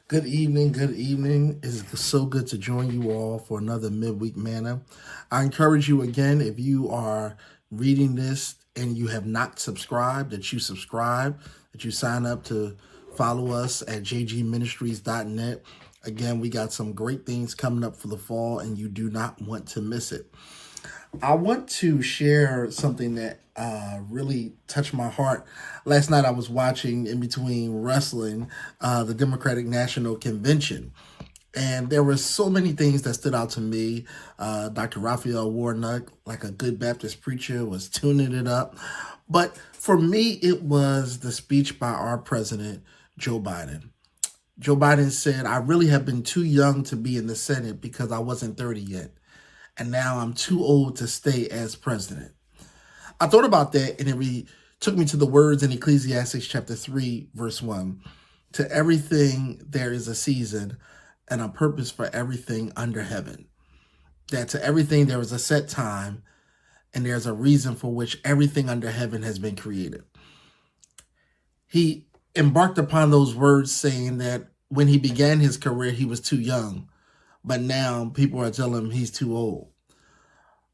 Good evening. Good evening. It's so good to join you all for another midweek manna. I encourage you again, if you are reading this and you have not subscribed, that you subscribe, that you sign up to follow us at jgministries.net. Again, we got some great things coming up for the fall, and you do not want to miss it. I want to share something that really touched my heart. Last night I was watching in between wrestling the Democratic National Convention. And there were so many things that stood out to me. Dr. Raphael Warnock, like a good Baptist preacher, was tuning it up. But for me, it was the speech by our president, Joe Biden. Joe Biden said, "I really have been too young to be in the Senate because I wasn't 30 yet. And now I'm too old to stay as president." I thought about that, and it took me to the words in Ecclesiastes chapter 3, verse 1. To everything there is a season and a purpose for everything under heaven. That to everything there is a set time, and there's a reason for which everything under heaven has been created. He embarked upon those words saying that when he began his career, he was too young, but now people are telling him he's too old.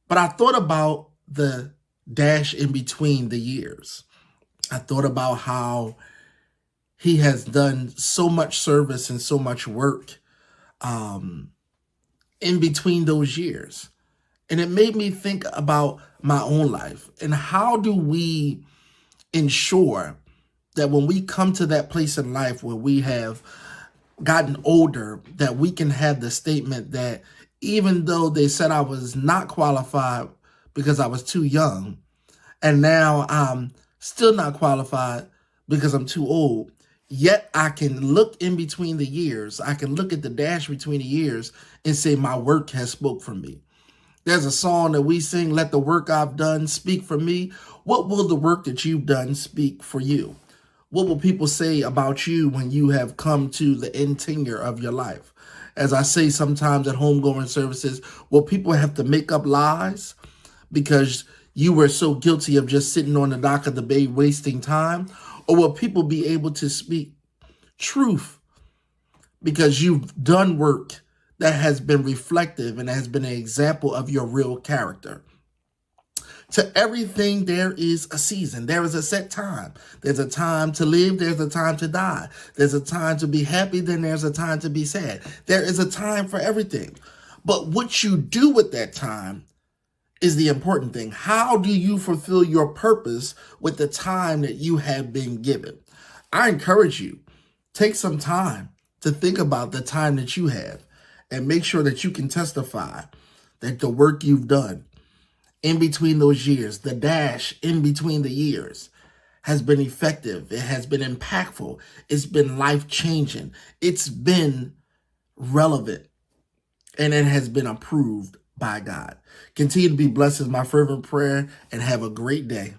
But I thought about the dash in between the years. I thought about how he has done so much service and so much work in between those years. And it made me think about my own life and how do we ensure that when we come to that place in life where we have gotten older, that we can have the statement that even though they said I was not qualified because I was too young, and now I'm still not qualified because I'm too old, yet I can look in between the years. I can look at the dash between the years and say my work has spoke for me. There's a song that we sing, "Let the work I've done speak for me." What will the work that you've done speak for you? What will people say about you when you have come to the end tenure of your life? As I say sometimes at homegoing services, will people have to make up lies because you were so guilty of just sitting on the dock of the bay wasting time? Or will people be able to speak truth because you've done work that has been reflective and has been an example of your real character? To everything there is a season. There is a set time. There's a time to live. There's a time to die. There's a time to be happy. Then there's a time to be sad. There is a time for everything. But what you do with that time is the important thing. How do you fulfill your purpose with the time that you have been given? I encourage you, take some time to think about the time that you have and make sure that you can testify that the work you've done in between those years, the dash in between the years, has been effective. It has been impactful. It's been life-changing. It's been relevant. And it has been approved by God. Continue to be blessed is my fervent prayer, and have a great day.